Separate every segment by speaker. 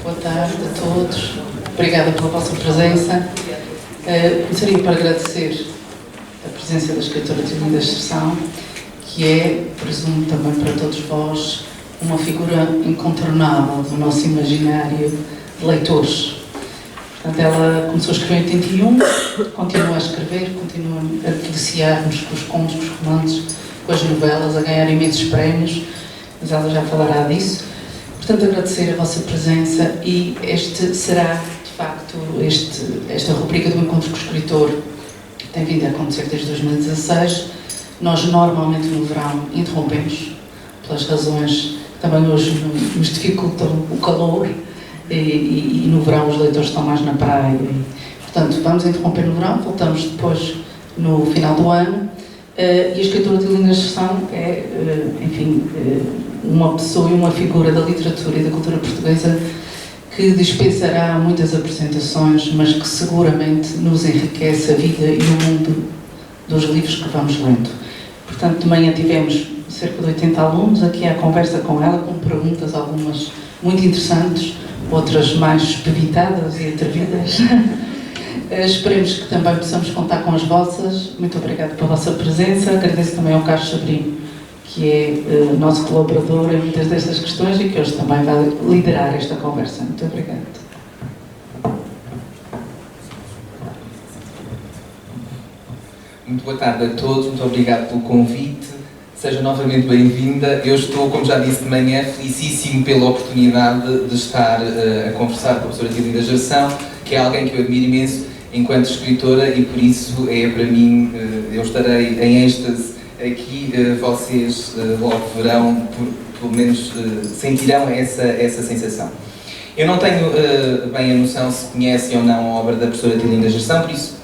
Speaker 1: Boa tarde a todos. Obrigada pela vossa presença. Gostaria para agradecer a presença da escritora Tiolinda Gerson, que é, presumo também para todos vós, uma figura incontornável do nosso imaginário de leitores. Portanto, ela começou a escrever em 81, continua a escrever, continua a deliciar-nos com os contos, com os romances, com as novelas, a ganhar imensos prémios, mas ela já falará disso. Portanto, agradecer a vossa presença e este será, de facto, esta rubrica do Encontro com o Escritor que tem vindo a acontecer desde 2016. Nós, normalmente, no verão, interrompemos, pelas razões que também hoje nos dificultam o calor, e no verão os leitores estão mais na praia. Portanto, vamos interromper no verão, voltamos depois no final do ano. E a escritora Tiolinda Gerson é, enfim, uma pessoa e uma figura da literatura e da cultura portuguesa que dispensará muitas apresentações, mas que seguramente nos enriquece a vida e o mundo dos livros que vamos lendo. Portanto, de manhã tivemos cerca de 80 alunos aqui à conversa com ela, com perguntas, algumas muito interessantes, outras mais espevitadas e atrevidas. Esperemos que também possamos contar com as vossas. Muito obrigada pela vossa presença. Agradeço também ao Carlos Sobrinho, que é nosso colaborador em muitas destas questões e que hoje também vai liderar esta conversa. Muito obrigada.
Speaker 2: Muito boa tarde a todos, muito obrigado pelo convite. Seja novamente bem-vinda. Eu estou, como já disse de manhã, felicíssimo pela oportunidade de estar a conversar com a professora Tiolinda Gerson, que é alguém que eu admiro imenso enquanto escritora e por isso é para mim, eu estarei em êxtase aqui, vocês logo verão, pelo menos sentirão essa sensação. Eu não tenho bem a noção se conhecem ou não a obra da professora Tiolinda Gerson, por isso,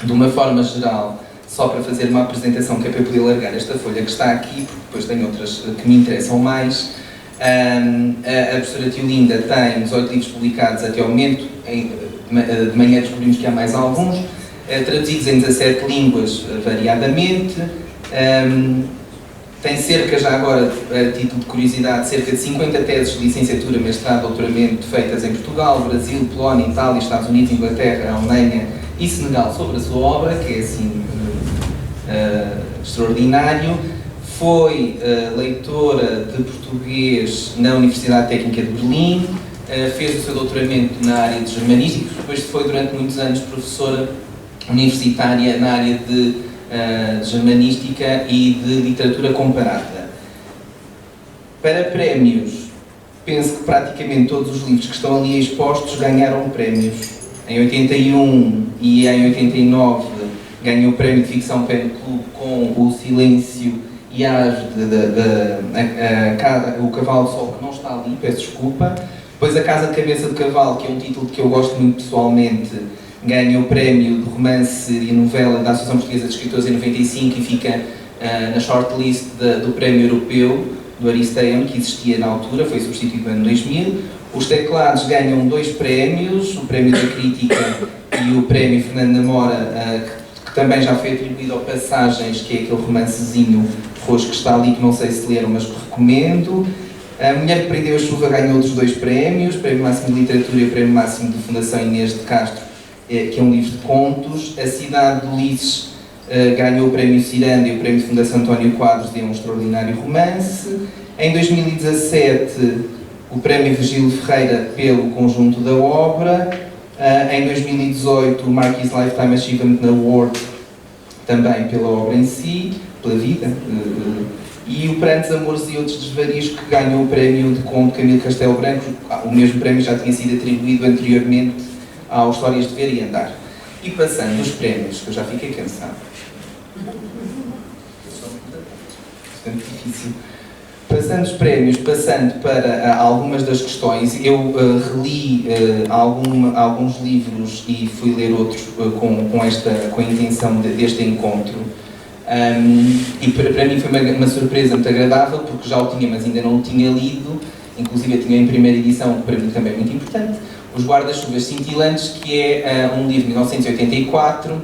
Speaker 2: de uma forma geral, só para fazer uma apresentação que é para eu poder largar esta folha que está aqui, porque depois tenho outras que me interessam mais. A professora Tiolinda tem 18 livros publicados até ao momento, de manhã descobrimos que há mais alguns, traduzidos em 17 línguas variadamente. Tem cerca, já agora, a título de curiosidade, cerca de 50 teses de licenciatura, mestrado, doutoramento feitas em Portugal, Brasil, Polónia, Itália, Estados Unidos, Inglaterra, Alemanha e Senegal sobre a sua obra, que é assim extraordinário. Foi leitora de português na Universidade Técnica de Berlim, fez o seu doutoramento na área de germanística, depois foi durante muitos anos professora universitária na área de germanística e de literatura comparada. Para prémios, penso que praticamente todos os livros que estão ali expostos ganharam prémios. Em 81 e em 89 ganhou o prémio de ficção Pen Club com O Silêncio e O Cavalo do Sol, que não está ali, peço desculpa. Depois A Casa de Cabeça de Cavalo, que é um título que eu gosto muito pessoalmente, ganha o prémio de romance e novela da Associação Portuguesa de Escritores em 95 e fica na shortlist do prémio europeu do Aristeia, que existia na altura, foi substituído no ano 2000. Os Teclados ganham 2 prémios, o prémio da Crítica e o prémio Fernando Namora, que também já foi atribuído ao Passagens, que é aquele romancezinho roxo que está ali, que não sei se leram, mas que recomendo. A Mulher que Prendeu a Chuva ganhou outros 2 prémios, o Prémio Máximo de Literatura e o Prémio Máximo de Fundação Inês de Castro, que é um livro de contos. A Cidade de Ulisses ganhou o Prémio Ciranda e o Prémio Fundação António Quadros, de um extraordinário romance. Em 2017, o Prémio Virgílio Ferreira pelo conjunto da obra. Em 2018, o Marquis Lifetime Achievement Award, também pela obra em si, pela vida. E o Prantos, Amores e Outros Desvarios, que ganhou o prémio de conto Camilo Castelo Branco. O mesmo prémio já tinha sido atribuído anteriormente ao Histórias de Ver e Andar. E passando os prémios, que eu já fiquei cansado. Bastante difícil. Passando os prémios, passando para algumas das questões, eu reli alguns livros e fui ler outros com a intenção deste encontro. E para mim foi uma surpresa muito agradável, porque já o tinha, mas ainda não o tinha lido. Inclusive eu tinha em primeira edição, que para mim também é muito importante, Os Guarda-Chuvas Cintilantes, que é um livro de 1984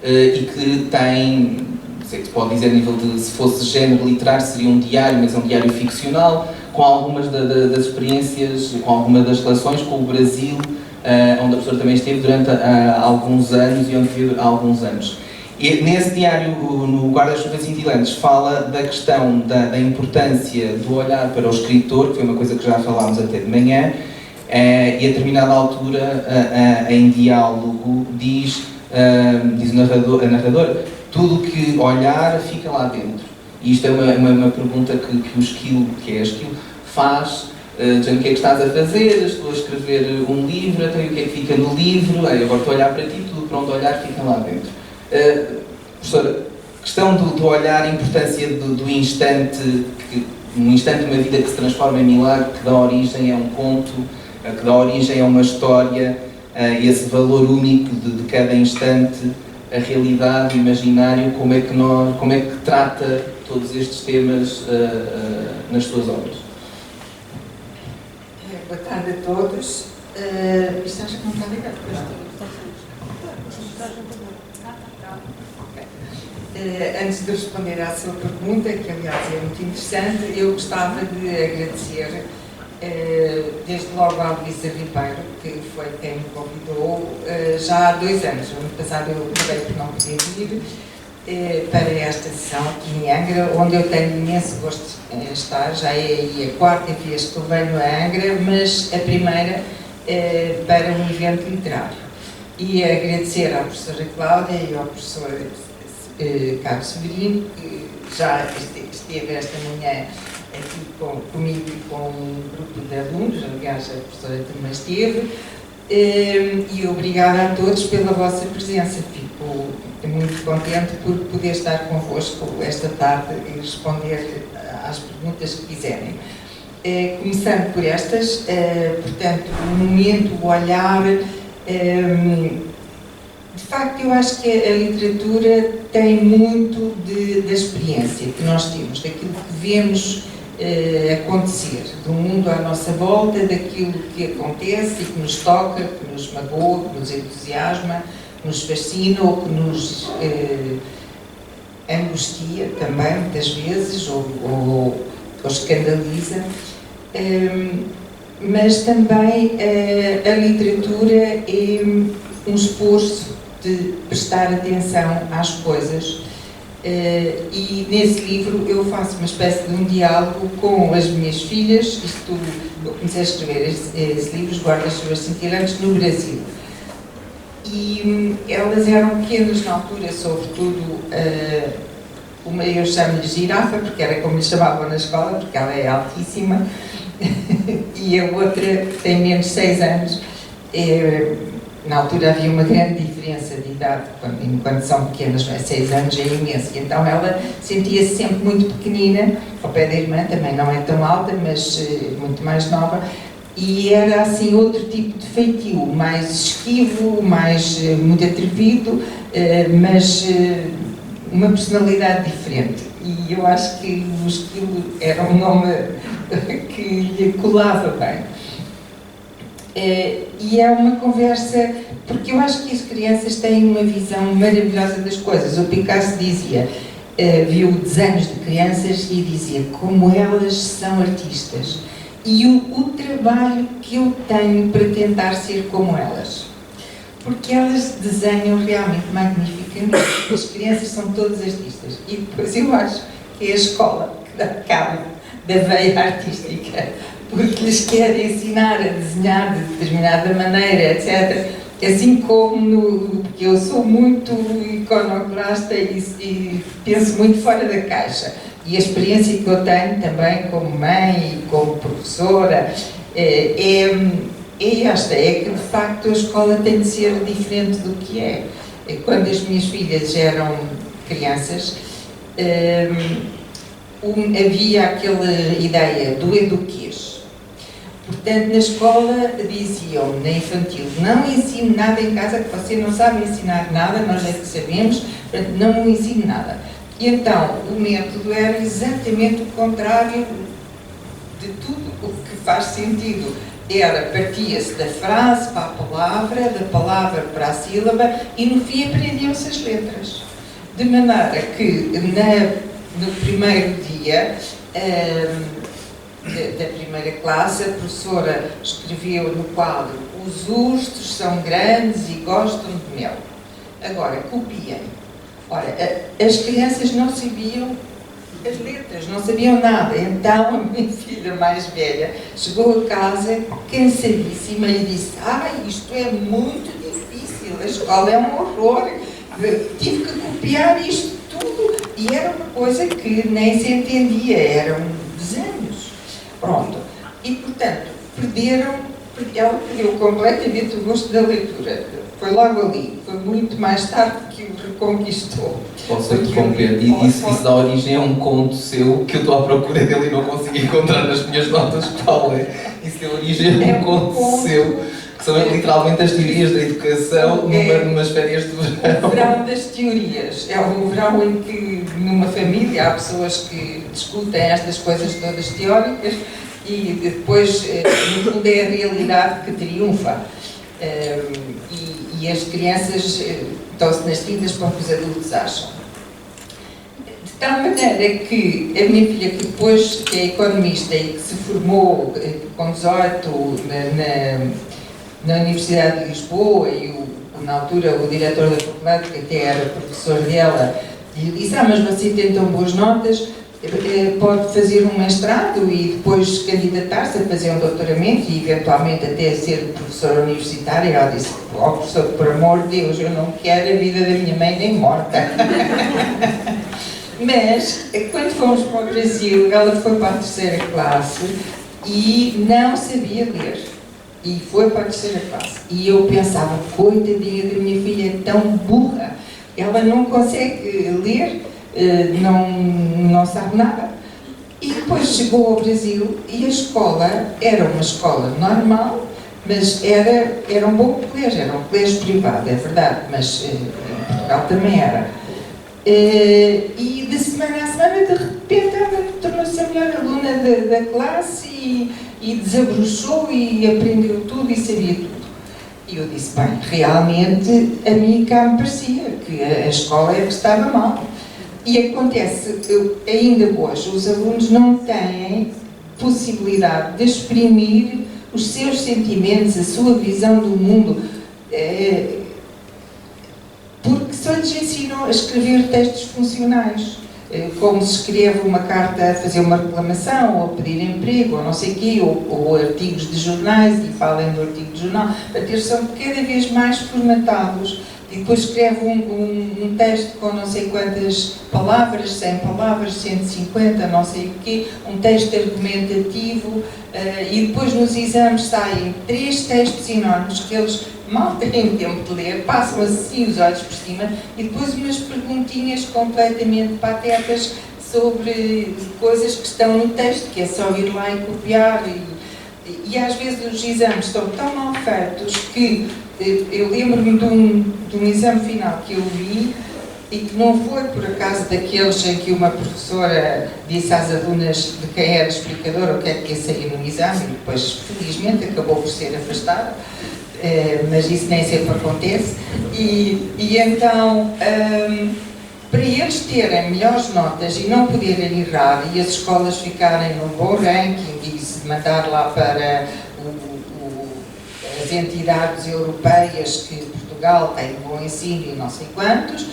Speaker 2: e que tem, não sei o que se pode dizer a nível de, se fosse género literário, seria um diário, mas é um diário ficcional, com algumas das experiências, com algumas das relações com o Brasil, onde a professora também esteve durante alguns anos e onde vive há alguns anos. E nesse diário, no Guarda-Chuva Cintilantes, fala da questão da importância do olhar para o escritor, que foi uma coisa que já falámos até de manhã, e a determinada altura, em diálogo, diz a narradora, tudo que olhar fica lá dentro. E isto é uma pergunta que o Esquilo, que é Esquilo, faz, dizendo o que é que estás a fazer, estou a escrever um livro, então o que é que fica no livro, agora estou a olhar para ti, tudo para onde olhar fica lá dentro. Professora, questão do olhar, a importância do instante, um instante de uma vida que se transforma em milagre, que dá origem a um conto, que dá origem a uma história, esse valor único de cada instante, a realidade, o imaginário, como é que trata todos estes temas nas suas obras?
Speaker 3: Boa tarde a todos. Estás a contar ligado? Antes de responder à sua pergunta, que aliás é muito interessante, eu gostava de agradecer desde logo à Luísa Ribeiro, que foi quem me convidou já há 2 anos. O ano passado eu acabei por não poder vir para esta sessão aqui em Angra, onde eu tenho imenso gosto em estar. Já é aí a 4ª vez que eu venho a Angra, mas a primeira para um evento literário. E agradecer à professora Cláudia e ao professor Carlos Severino, que já esteve esta manhã aqui comigo e com um grupo de alunos, aliás a professora também esteve, e obrigada a todos pela vossa presença. Fico muito contente por poder estar convosco esta tarde e responder às perguntas que quiserem. Começando por estas, portanto, o momento, o olhar. De facto, eu acho que a literatura tem muito da experiência que nós temos, daquilo que vemos acontecer, do mundo à nossa volta, daquilo que acontece e que nos toca, que nos magoa, que nos entusiasma, que nos fascina ou que nos angustia também, muitas vezes, ou escandaliza. Mas também a literatura é um esforço de prestar atenção às coisas, e nesse livro eu faço uma espécie de um diálogo com as minhas filhas. Eu comecei a escrever esse livro, Os Guarda-Chuvas Cintilantes, no Brasil, e elas eram pequenas na altura, sobretudo uma eu chamo-lhe Girafa, porque era como lhe chamavam na escola, porque ela é altíssima, e a outra tem menos de 6 anos. Na altura havia uma grande diferença de idade, quando são pequenas, não é? 6 anos é imenso, e então ela sentia-se sempre muito pequenina, ao pé da irmã, também não é tão alta, mas muito mais nova, e era assim outro tipo de feitio, mais esquivo, mais muito atrevido, mas uma personalidade diferente. E eu acho que o Esquilo era um nome que lhe colava bem. E é uma conversa, porque eu acho que as crianças têm uma visão maravilhosa das coisas. O Picasso dizia, viu desenhos de crianças e dizia como elas são artistas. E o trabalho que eu tenho para tentar ser como elas. Porque elas desenham realmente magnificamente. As crianças são todas artistas. E depois eu acho que é a escola que dá cabo da veia artística, porque lhes quer ensinar a desenhar de determinada maneira, etc. Assim como porque eu sou muito iconoclasta e penso muito fora da caixa. E a experiência que eu tenho também como mãe e como professora é esta, é que de facto a escola tem de ser diferente do que é. Quando as minhas filhas eram crianças, havia aquela ideia do eduquês. Portanto, na escola diziam, na infantil, não ensine nada em casa, que você não sabe ensinar nada, nós é que sabemos, portanto, não ensine nada. E então, o método era exatamente o contrário de tudo o que faz sentido. Partia-se da frase para a palavra, da palavra para a sílaba, e no fim aprendiam-se as letras. De maneira que, no primeiro dia, da primeira classe, a professora escreveu no quadro: os ursos são grandes e gostam de mel. Agora, copiem. Ora, as crianças não sabiam as letras, não sabiam nada. Então, a minha filha mais velha chegou a casa cansadíssima e disse: isto é muito difícil, a escola é um horror, tive que copiar isto tudo. E era uma coisa que nem se entendia, eram desenhos. Pronto. E, portanto, ela perdeu completamente o gosto da leitura. Foi logo ali, foi muito mais tarde que o reconquistou.
Speaker 2: Posso interromper? Isso dá origem a um conto seu que eu estou à procura dele e não consigo encontrar nas minhas notas. Qual é? Isso deu origem a um conto seu, que são literalmente as teorias da educação numas férias de verão.
Speaker 3: O verão das teorias. É o verão em que, numa família, há pessoas que discutem estas coisas todas teóricas e depois, no fundo, é a realidade que triunfa. E as crianças estão-se nas tintas para o que os adultos acham. De tal maneira que a minha filha, que depois é economista e que se formou com 18 na Universidade de Lisboa, e na altura o diretor da faculdade, que até era professor dela, lhe disse: mas você tem tão boas notas, pode fazer um mestrado e depois candidatar-se a fazer um doutoramento e eventualmente até ser professora universitária. Ela disse: professor, por amor de Deus, eu não quero a vida da minha mãe nem morta. Mas, quando fomos para o Brasil, ela foi para a terceira classe e não sabia ler. E foi para a terceira classe. E eu pensava: coitadinha da minha filha, é tão burra, ela não consegue ler, não sabe nada. E depois chegou ao Brasil e a escola era uma escola normal, mas era um bom colégio, era um colégio privado, é verdade, mas em Portugal também era. E de semana a semana, de repente, ela tornou-se a melhor aluna da classe e desabrochou e aprendeu tudo e sabia tudo. E eu disse: bem, realmente a mim cá me parecia que a escola é que estava mal. E acontece, ainda hoje, os alunos não têm possibilidade de exprimir os seus sentimentos, a sua visão do mundo, porque só lhes ensinam a escrever textos funcionais, como se escreve uma carta a fazer uma reclamação, ou a pedir emprego, ou não sei o quê, ou artigos de jornais, e falem do artigo de jornal, eles são cada vez mais formatados. E depois escreve um texto com não sei quantas palavras, 100 palavras, 150, não sei o quê, um texto argumentativo, e depois nos exames saem 3 textos enormes que eles mal têm tempo de ler, passam assim os olhos por cima, e depois umas perguntinhas completamente patetas sobre coisas que estão no texto, que é só ir lá e copiar. E às vezes os exames estão tão mal feitos que eu lembro-me de um exame final que eu vi e que não foi por acaso daqueles em que uma professora disse às alunas de quem era explicador ou o que é que ia sair no exame, e depois felizmente acabou por ser afastada, mas isso nem sempre acontece. E então, para eles terem melhores notas e não poderem errar e as escolas ficarem num bom ranking e se mandar lá para as entidades europeias que Portugal tem um bom ensino e não sei quantos,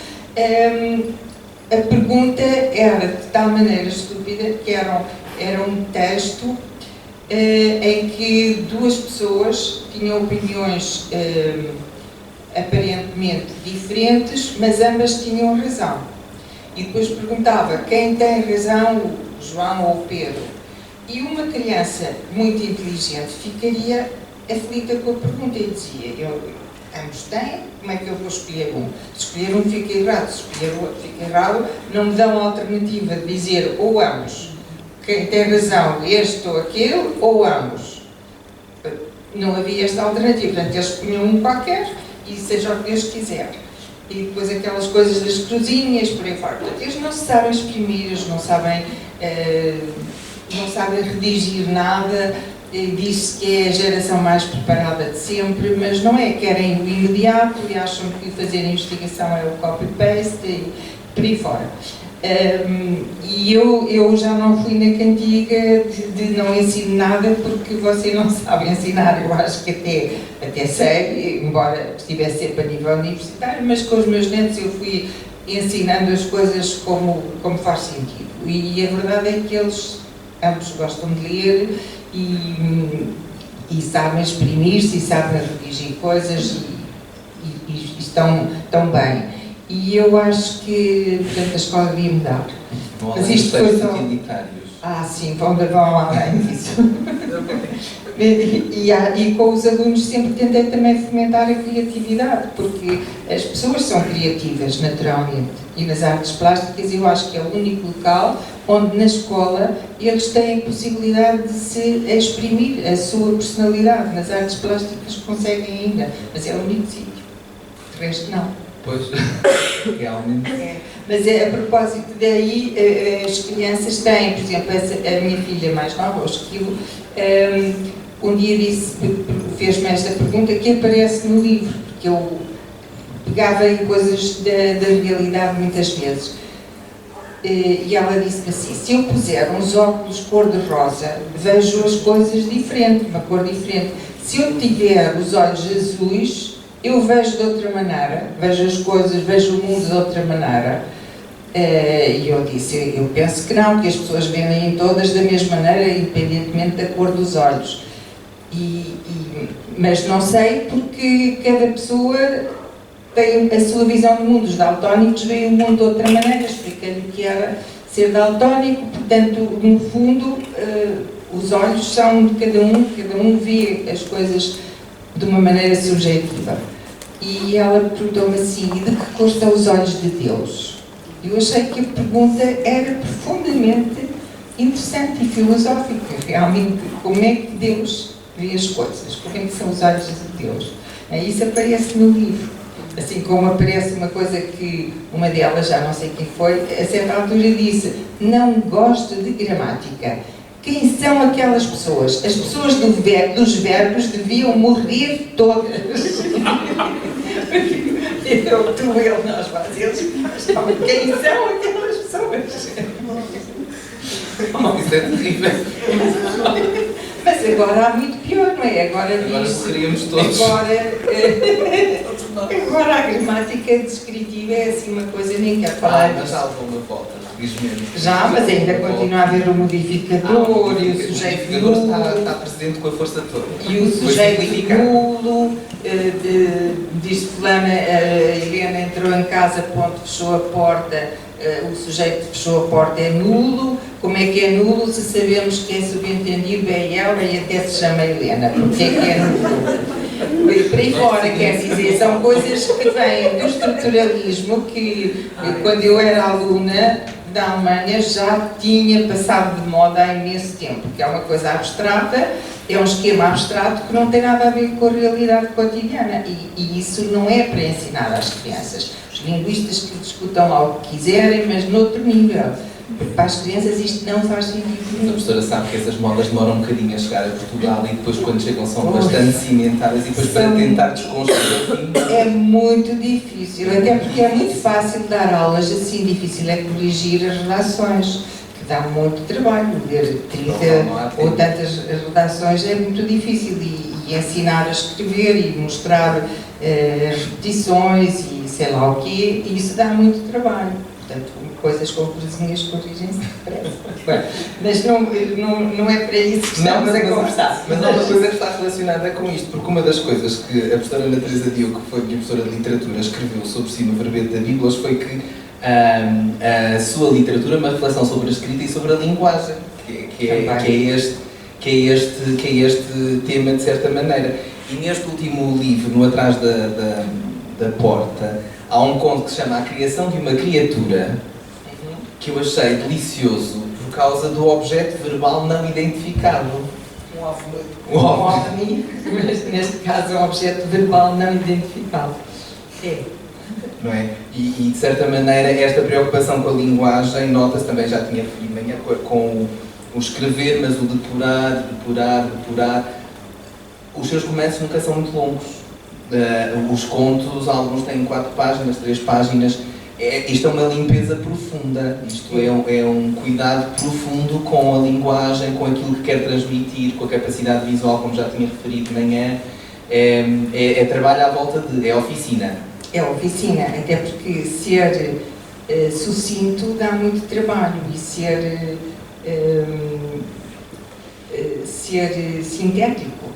Speaker 3: a pergunta era de tal maneira estúpida que era um texto em que 2 pessoas tinham opiniões aparentemente diferentes, mas ambas tinham razão. E depois perguntava quem tem razão, o João ou o Pedro. E uma criança muito inteligente ficaria aflita com a pergunta e dizia: ambos têm, como é que eu vou escolher um? Se escolher um fica errado, se escolher o outro fica errado, não me dão a alternativa de dizer ou ambos, quem tem razão, este ou aquele, ou ambos. Não havia esta alternativa, portanto eles escolhiam um qualquer e seja o que Deus quiser. E depois aquelas coisas das cruzinhas, por aí fora. Portanto, eles não se sabem exprimir, eles não sabem redigir nada. Diz-se que é a geração mais preparada de sempre, mas não é, querem o imediato e acham que fazer a investigação é o copy-paste e por aí fora. E eu já não fui na cantiga de não ensino nada porque você não sabe ensinar. Eu acho que até sei, embora estivesse sempre a nível universitário, mas com os meus netos eu fui ensinando as coisas como faz sentido. E a verdade é que eles ambos gostam de ler e sabem exprimir-se e sabem redigir coisas e estão bem. E eu acho que, portanto, a escola devia mudar.
Speaker 2: Mas isto foi só...
Speaker 3: Sim, vão além disso. E com os alunos sempre tentei também fomentar a criatividade, porque as pessoas são criativas, naturalmente. E nas artes plásticas eu acho que é o único local onde na escola eles têm a possibilidade de se exprimir a sua personalidade. Nas artes plásticas conseguem ainda, mas é o único sítio. De resto, não.
Speaker 2: Pois, realmente.
Speaker 3: Mas a propósito daí, as crianças têm, por exemplo, a minha filha mais nova, o Esquilo, um dia fez-me esta pergunta que aparece no livro, porque eu pegava em coisas da realidade muitas vezes. E ela disse-me assim: se eu puser uns óculos cor-de-rosa, vejo as coisas diferente, uma cor diferente. Se eu tiver os olhos azuis, eu vejo de outra maneira, vejo as coisas, vejo o mundo de outra maneira. E eu disse: eu penso que não, que as pessoas veem todas da mesma maneira, independentemente da cor dos olhos. Mas não sei, porque cada pessoa tem a sua visão do mundo. Os daltónicos veem o mundo de outra maneira. Expliquei-lhe o que era ser daltónico. Portanto, no fundo, os olhos são de cada um vê as coisas de uma maneira subjetiva. E ela perguntou-me assim: e de que cor são os olhos de Deus? Eu achei que a pergunta era profundamente interessante e filosófica. Realmente, como é que Deus vê as coisas? Como é que são os olhos de Deus? Isso aparece no livro. Assim como aparece uma coisa que uma delas, já não sei quem foi, a certa altura disse: não gosto de gramática. Quem são aquelas pessoas? As pessoas dos verbos deviam morrer todas. Nós fazemos. Quem são aquelas pessoas?
Speaker 2: Isso é terrível.
Speaker 3: Mas agora há muito pior, não é? Agora
Speaker 2: seríamos todos.
Speaker 3: Agora a gramática descritiva é assim uma coisa, nem quero falar.
Speaker 2: Mas já levou uma volta, felizmente.
Speaker 3: Já, mas ainda continua a haver o modificador e o sujeito nulo.
Speaker 2: Está presente com a força toda.
Speaker 3: E o sujeito nulo, diz fulana, a Helena entrou em casa, ponto, fechou a porta, o sujeito fechou a porta é nulo. Como é que é nulo se sabemos que é subentendido é ela e até se chama Helena? Porque é que é nulo? E por aí fora, quer dizer, são coisas que vêm do estruturalismo que, quando eu era aluna da Alemanha, já tinha passado de moda há imenso tempo, que é uma coisa abstrata, é um esquema abstrato que não tem nada a ver com a realidade cotidiana e isso não é para ensinar às crianças. Os linguistas que discutam lá o que quiserem, mas noutro nível. Porque para as crianças isto não faz sentido.
Speaker 2: A professora sabe que essas modas demoram um bocadinho a chegar a Portugal e depois quando chegam são bastante cimentadas e depois para tentar desconstruir.
Speaker 3: É muito difícil, até porque é muito fácil dar aulas assim, difícil é corrigir as redações, que dá muito trabalho, ler 30 ou tantas redações é muito difícil e ensinar a escrever e mostrar repetições e sei lá o quê, e isso dá muito trabalho. Portanto, coisas com coisinhas corrigem-se depressa. Mas não é para isso que estamos a conversar.
Speaker 2: Mas há uma coisa que está relacionada com isto, porque uma das coisas que a professora Ana Teresa Diogo, que foi minha professora de literatura, escreveu sobre si no verbete da Bíblia, foi que a sua literatura é uma reflexão sobre a escrita e sobre a linguagem, que é este tema de certa maneira. E neste último livro, no Atrás da Porta, há um conto que se chama A Criação de uma Criatura, que eu achei delicioso por causa do objeto verbal não identificado.
Speaker 3: Um OVNI, mas neste caso é um objeto verbal não identificado.
Speaker 2: Não é? E de certa maneira esta preocupação com a linguagem nota-se também, já tinha referido manhã, com o escrever, mas o depurar. Os seus romances nunca são muito longos. Os contos, alguns têm 4 páginas, 3 páginas, Isto é uma limpeza profunda, isto é um cuidado profundo com a linguagem, com aquilo que quer transmitir, com a capacidade visual, como já tinha referido de manhã. É trabalho à volta de... é oficina.
Speaker 3: É oficina, até porque ser sucinto dá muito trabalho e ser sintético.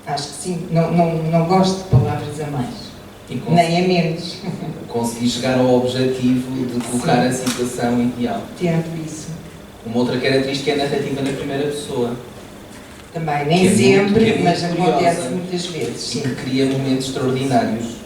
Speaker 3: Acho que sim, não gosto de palavras a mais, nem a menos.
Speaker 2: Conseguir chegar ao objetivo de colocar a situação ideal.
Speaker 3: Tento isso.
Speaker 2: Uma outra característica é a narrativa na primeira pessoa.
Speaker 3: Também, nem sempre, mas acontece muitas vezes. Sim.
Speaker 2: E que cria momentos extraordinários.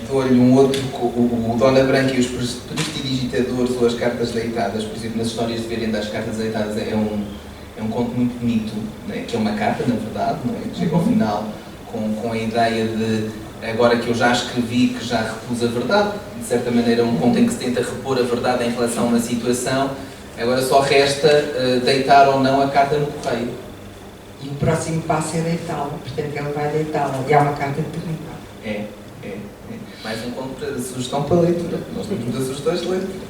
Speaker 2: Dou-lhe um outro, o Dona Branca e os prestidigitadores ou as cartas deitadas, por exemplo, nas histórias de Verenda, as cartas deitadas é um conto muito bonito, né? Que é uma carta, na verdade, não é? Que chega ao final com a ideia de, agora que eu já escrevi, que já repus a verdade, de certa maneira um conto em que se tenta repor a verdade em relação a uma situação, agora só resta deitar ou não a carta no correio.
Speaker 3: E o próximo passo é deitá-la, portanto ele vai deitá-la, e há uma carta de terminar.
Speaker 2: É. Mais um ponto para sugestão para leitura. Nós temos muitas sugestões de leitura.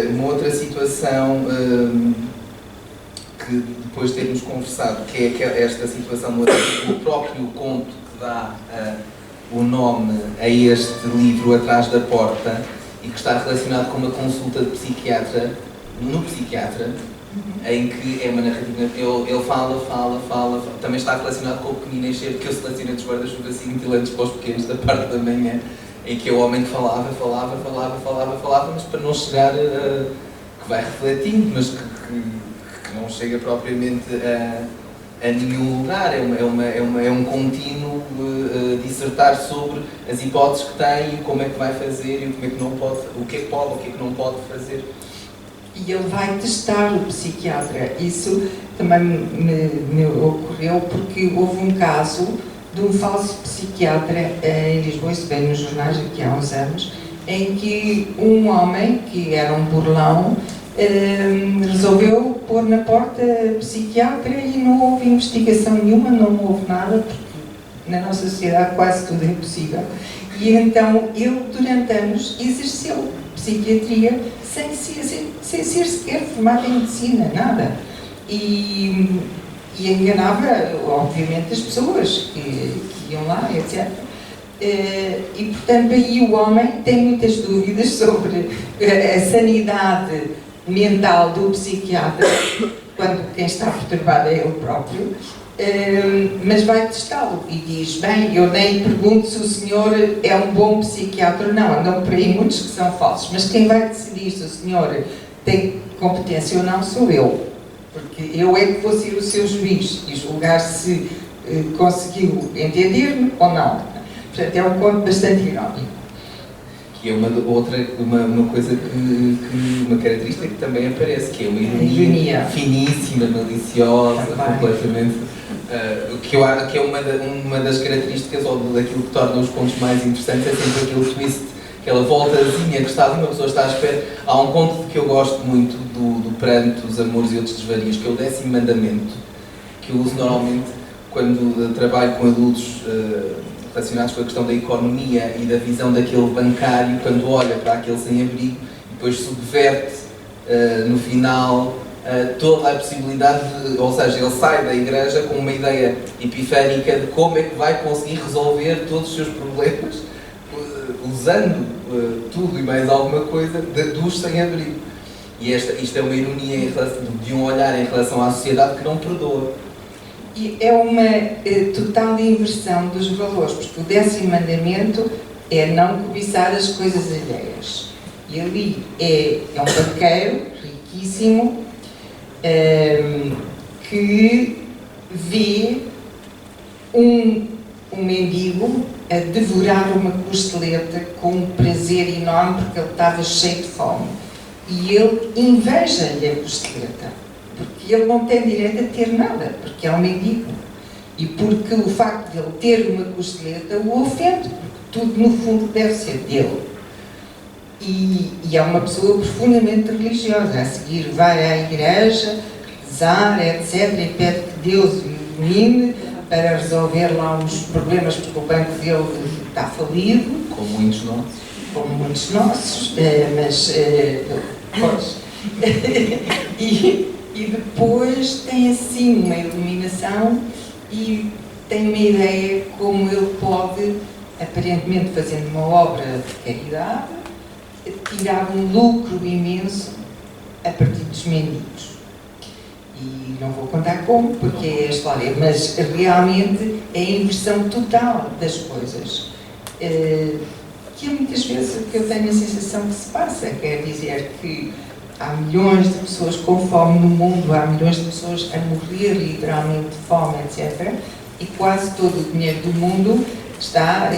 Speaker 2: Uma outra situação que depois de termos conversado, que é esta situação do próprio conto que dá o nome a este livro, Atrás da Porta, e que está relacionado com uma consulta de psiquiatra, no psiquiatra, em que é uma narrativa, ele fala, também está relacionado com o pequenino enxerto que eu selecionei dos guarda-chuva cintilantes para os pequenos da parte da manhã, em que é o homem que falava, mas para não chegar que vai refletindo, mas que não chega propriamente a nenhum lugar, é um contínuo dissertar sobre as hipóteses que tem e como é que vai fazer e como é que não pode, o que é que não pode fazer.
Speaker 3: E ele vai testar o psiquiatra. Isso também me ocorreu porque houve um caso de um falso psiquiatra em Lisboa, isso veio nos jornais aqui há uns anos, em que um homem, que era um burlão, resolveu pôr na porta psiquiatra e não houve investigação nenhuma, não houve nada, porque na nossa sociedade quase tudo é possível. E então ele, durante anos, exerceu psiquiatria sem ser sequer formado em medicina, nada. E enganava, obviamente, as pessoas que iam lá, etc. E, portanto, aí o homem tem muitas dúvidas sobre a sanidade mental do psiquiatra, quando quem está perturbado é ele próprio, mas vai testá-lo e diz, bem, eu nem pergunto se o senhor é um bom psiquiatra ou não, andam por aí muitos que são falsos, mas quem vai decidir se o senhor tem competência ou não sou eu, porque eu é que vou ser o seu juiz e julgar se conseguiu entender-me ou não. Portanto, é um conto bastante irónico.
Speaker 2: Que é uma coisa uma característica que também aparece, que é uma ironia finíssima, maliciosa, completamente, que é uma das características ou daquilo que torna os contos mais interessantes, é sempre aquele twist, aquela voltazinha que uma pessoa está à espera. Há um conto que eu gosto muito do Pranto, os Amores e Outros Desvarios, que é o 10º Mandamento, que eu uso normalmente quando trabalho com adultos relacionados com a questão da economia e da visão daquele bancário, quando olha para aquele sem-abrigo e depois subverte no final toda a possibilidade ou seja, ele sai da igreja com uma ideia epifânica de como é que vai conseguir resolver todos os seus problemas usando tudo e mais alguma coisa dos sem-abrigo. E isto é uma ironia de um olhar em relação à sociedade que não perdoa.
Speaker 3: E é uma total inversão dos valores, porque o 10º mandamento é não cobiçar as coisas alheias. E ali é um banqueiro riquíssimo que vê um mendigo a devorar uma costeleta com um prazer enorme porque ele estava cheio de fome. E ele inveja-lhe a costeleta, porque ele não tem direito a ter nada, porque é um mendigo. E porque o facto de ele ter uma costeleta o ofende, porque tudo no fundo deve ser dele. E é uma pessoa profundamente religiosa. A seguir vai à igreja, rezar, etc. E pede que Deus o ilumine para resolver lá uns problemas, porque o banco dele está falido.
Speaker 2: Como muitos nossos.
Speaker 3: Como muitos nossos, mas pois. E depois tem assim uma iluminação e tem uma ideia como ele pode, aparentemente fazendo uma obra de caridade, tirar um lucro imenso a partir dos mendigos. E não vou contar como, porque é a história, mas realmente é a inversão total das coisas. Que é muitas vezes o que eu tenho a sensação que se passa, quer dizer que há milhões de pessoas com fome no mundo, há milhões de pessoas a morrer literalmente de fome, etc. E quase todo o dinheiro do mundo está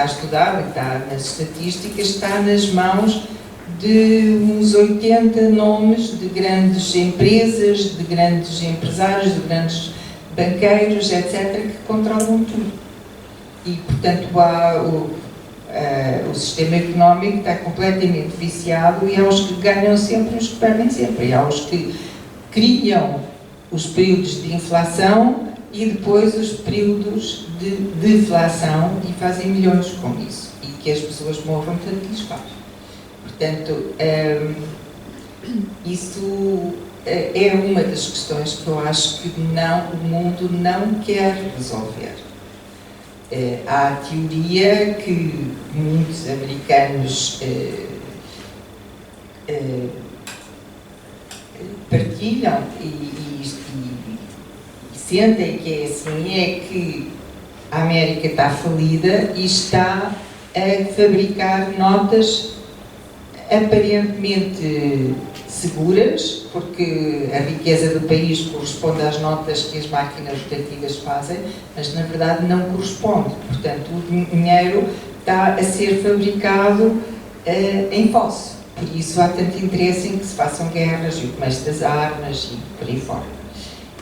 Speaker 3: estudado, está nas estatísticas, está nas mãos de uns 80 nomes de grandes empresas, de grandes empresários, de grandes banqueiros, etc., que controlam tudo. E, portanto, o sistema económico está completamente viciado e há os que ganham sempre e os que perdem sempre. E há os que criam os períodos de inflação e depois os períodos de deflação e fazem milhões com isso. E que as pessoas morram tanto lhes faz. Portanto, isso é uma das questões que eu acho que o mundo não quer resolver. Há a teoria que muitos americanos partilham e sentem que é assim, é que a América está falida e está a fabricar notas aparentemente seguras, porque a riqueza do país corresponde às notas que as máquinas rotativas fazem, mas na verdade não corresponde. Portanto, o dinheiro está a ser fabricado em falso. Por isso há tanto interesse em que se façam guerras e o comércio das armas e por aí fora.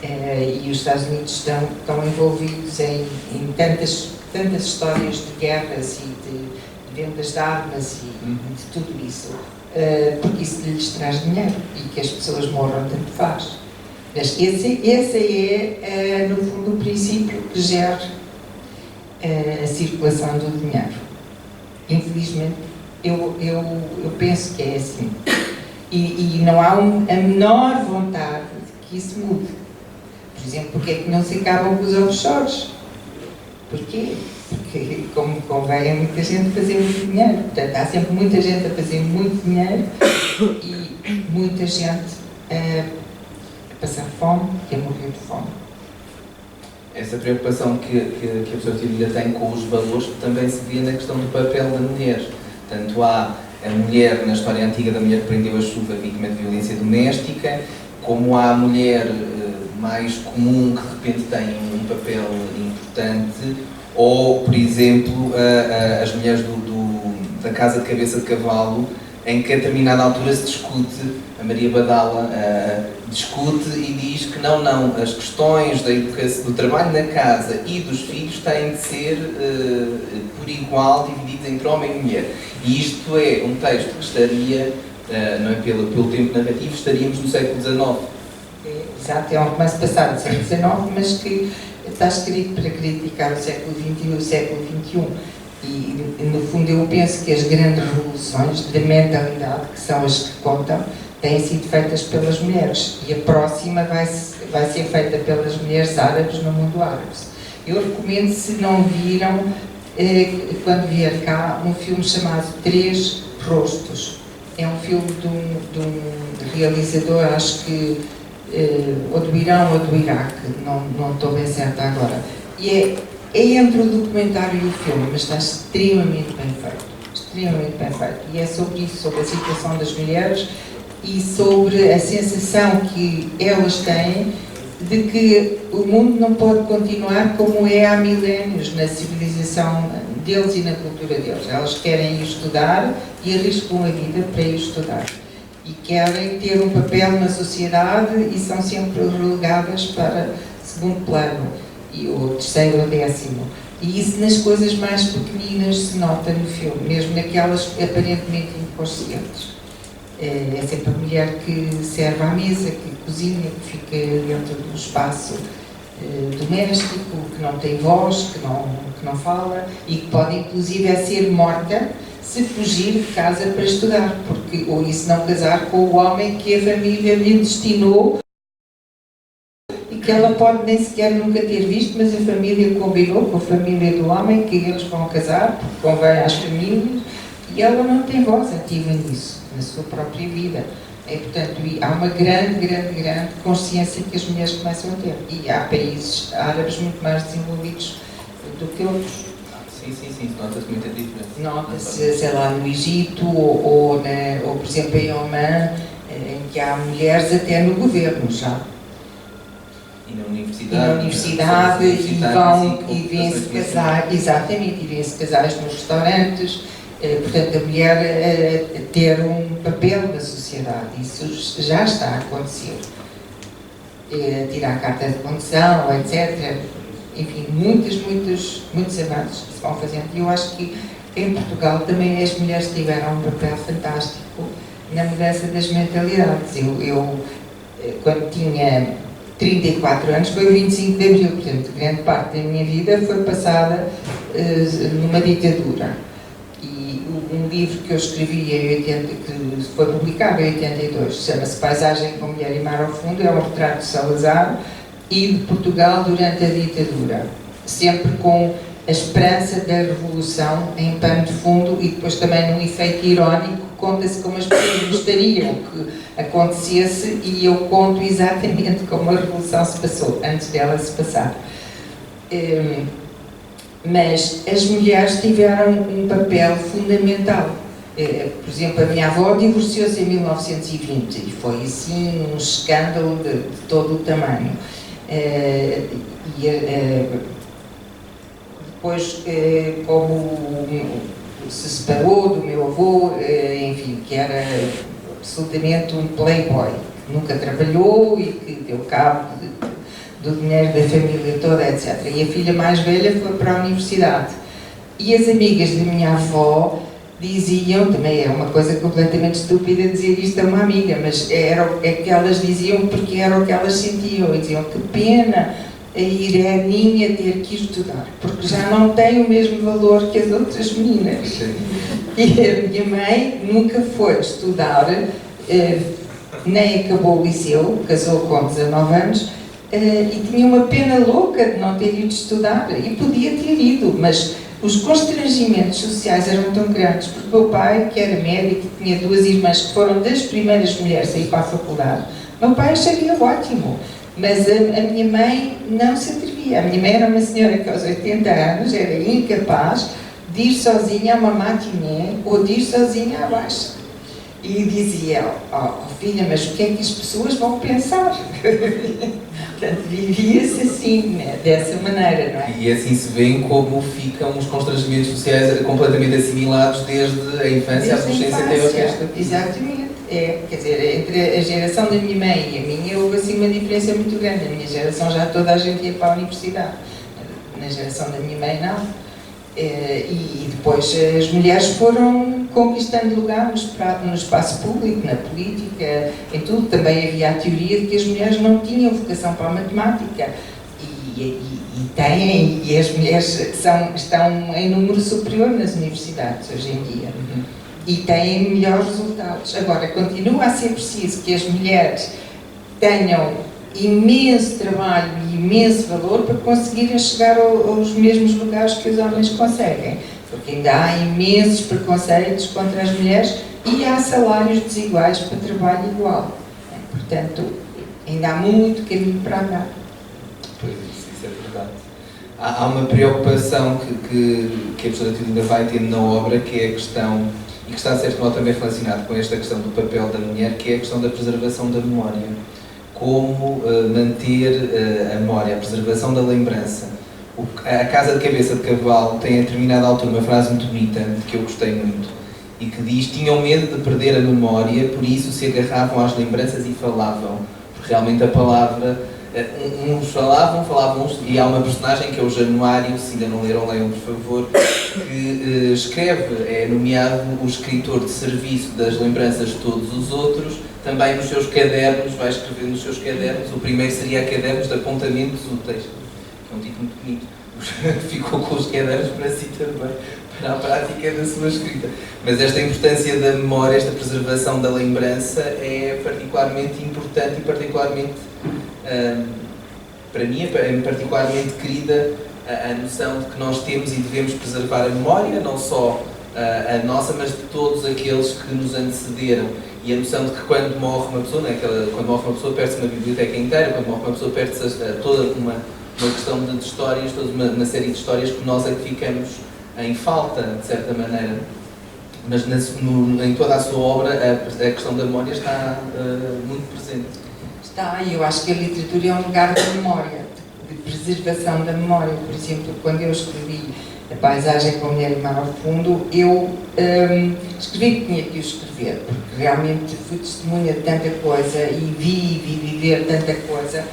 Speaker 3: E os Estados Unidos estão envolvidos em tantas histórias de guerras e de vendas de armas e de tudo isso. Porque isso lhes traz dinheiro e que as pessoas morram tanto faz. Mas esse é, no fundo, o princípio que gera a circulação do dinheiro. Infelizmente, eu penso que é assim. E não há a menor vontade de que isso mude. Por exemplo, porque é que não se acabam com os offshores? Porquê? Porque, como convém, há muita gente a fazer muito dinheiro. Portanto, há sempre muita gente a fazer muito dinheiro e muita gente a passar fome e a morrer de fome.
Speaker 2: Essa preocupação que a professora Tília tem com os valores também se vê na questão do papel da mulher. Tanto há a mulher, na história antiga da mulher que prendeu a chuva, vítima de violência doméstica, como há a mulher mais comum que de repente tem um papel importante, ou, por exemplo, as mulheres da Casa de Cabeça de Cavalo, em que a determinada altura se discute, a Maria Badala discute e diz que não, as questões da educação, do trabalho na casa e dos filhos têm de ser por igual divididos entre homem e mulher. E isto é um texto que estaria, não é pelo tempo narrativo, estaríamos no século XIX.
Speaker 3: Exato, é um romance passado do século XIX, mas que está escrito para criticar o século XX e o século XXI. E, no fundo, eu penso que as grandes revoluções da mentalidade, que são as que contam, têm sido feitas pelas mulheres. E a próxima vai ser feita pelas mulheres árabes no mundo árabe. Eu recomendo, se não viram, quando vier cá, um filme chamado Três Rostos. É um filme de um realizador, acho que ou do Irão ou do Iraque, não estou bem certa agora. E é entre o documentário e o filme, mas está extremamente bem feito. E é sobre isso, sobre a situação das mulheres e sobre a sensação que elas têm de que o mundo não pode continuar como é há milénios na civilização deles e na cultura deles. Elas querem ir estudar e arriscam a vida para ir estudar. E querem ter um papel na sociedade e são sempre relegadas para segundo plano, ou terceiro ou décimo. E isso nas coisas mais pequeninas se nota no filme, mesmo naquelas aparentemente inconscientes. É sempre a mulher que serve à mesa, que cozinha, que fica dentro do espaço doméstico, que não tem voz, que não fala e que pode inclusive ser morta se fugir de casa para estudar, ou se não casar com o homem que a família lhe destinou e que ela pode nem sequer nunca ter visto, mas a família combinou com a família do homem que eles vão casar, porque convém às famílias, e ela não tem voz ativa nisso, na sua própria vida. Portanto, há uma grande consciência que as mulheres começam a ter. E há países árabes muito mais desenvolvidos do que outros.
Speaker 2: Sim, nota-se muita diferença.
Speaker 3: Nota-se, sei lá, no Egito ou por exemplo, em Oman, em que há mulheres até no governo já.
Speaker 2: E na universidade.
Speaker 3: E vêm-se casar, exatamente, e vêm-se casar nos restaurantes. Portanto, a mulher ter um papel na sociedade, isso já está a acontecer. Tirar a carta de condução, etc. Enfim, muitos avanços que se vão fazendo. E eu acho que em Portugal também as mulheres tiveram um papel fantástico na mudança das mentalidades. Eu quando tinha 34 anos, foi o 25 de Abril, portanto, grande parte da minha vida foi passada numa ditadura. Um livro que eu escrevi em 80, que foi publicado em 82, chama-se Paisagem com Mulher e Mar ao Fundo, é um retrato de Salazar e de Portugal durante a ditadura, sempre com a esperança da revolução em pano de fundo e depois também num efeito irónico, conta-se como as pessoas gostariam que acontecesse e eu conto exatamente como a revolução se passou, antes dela se passar. Mas as mulheres tiveram um papel fundamental. Por exemplo, a minha avó divorciou-se em 1920 e foi assim um escândalo de todo o tamanho. Depois, como se separou do meu avô, enfim, que era absolutamente um playboy, que nunca trabalhou e que deu cabo do dinheiro da família toda, etc. E a filha mais velha foi para a universidade. E as amigas da minha avó diziam, também é uma coisa completamente estúpida dizer isto a uma amiga, mas é que elas diziam porque era o que elas sentiam, e diziam que pena a Ireninha ter que estudar, porque já não tem o mesmo valor que as outras meninas. E a minha mãe nunca foi estudar, nem acabou o liceu, casou com 19 anos, e tinha uma pena louca de não ter ido estudar, e podia ter ido, mas os constrangimentos sociais eram tão grandes, porque o meu pai, que era médico, tinha duas irmãs que foram das primeiras mulheres a ir para a faculdade, meu pai acharia ótimo, mas a minha mãe não se atrevia. A minha mãe era uma senhora que aos 80 anos era incapaz de ir sozinha a uma matinê ou de ir sozinha à baixa. E dizia, filha, mas o que é que as pessoas vão pensar? Portanto, vivia-se assim, né? Dessa maneira, não é?
Speaker 2: E assim se vê como ficam os constrangimentos sociais completamente assimilados desde a infância, a adolescência até ao resto.
Speaker 3: Exatamente. Quer dizer, entre a geração da minha mãe e a minha houve assim uma diferença muito grande. Na minha geração já toda a gente ia para a universidade. Na geração da minha mãe não. E depois as mulheres foram conquistando lugar no espaço público, na política, em tudo. Também havia a teoria de que as mulheres não tinham vocação para a matemática. E têm, e as mulheres estão em número superior nas universidades hoje em dia. E têm melhores resultados. Agora, continua a ser preciso que as mulheres tenham imenso trabalho e imenso valor para conseguirem chegar aos mesmos lugares que os homens conseguem, porque ainda há imensos preconceitos contra as mulheres e há salários desiguais para trabalho igual. Portanto, ainda há muito caminho para andar.
Speaker 2: Pois, isso é verdade. Há uma preocupação que a professora Tilda vai tendo na obra, que é a questão, e que está de certo modo também relacionado com esta questão do papel da mulher, que é a questão da preservação da memória. Como manter a memória, a preservação da lembrança. A Casa de Cabeça de Cavalo tem a determinada altura uma frase muito bonita, que eu gostei muito, e que diz: tinham medo de perder a memória, por isso se agarravam às lembranças e falavam. Porque realmente a palavra, uns falavam uns, e há uma personagem que é o Januário, se ainda não leram, leiam por favor, que escreve, é nomeado o escritor de serviço das lembranças de todos os outros, também nos seus cadernos, vai escrever nos seus cadernos. O primeiro seria Cadernos de Apontamentos Úteis, que é um título muito bonito. Ficou com os cadernos para si também, para a prática da sua escrita. Mas esta importância da memória, esta preservação da lembrança é particularmente importante e particularmente, para mim, é particularmente querida a noção de que nós temos e devemos preservar a memória, não só a nossa, mas de todos aqueles que nos antecederam. E a noção de que quando morre uma pessoa, quando morre uma pessoa, perde-se uma biblioteca inteira, quando morre uma pessoa, perde-se toda uma questão de histórias, toda uma série de histórias que nós é que ficamos em falta, de certa maneira. Mas em toda a sua obra a questão da memória está muito presente.
Speaker 3: Está, e eu acho que a literatura é um lugar de memória, de preservação da memória. Por exemplo, quando eu escrevi A Paisagem com a Mulher e Mar ao Fundo, eu escrevi que tinha que o escrever, porque realmente fui testemunha de tanta coisa e vi viver tanta coisa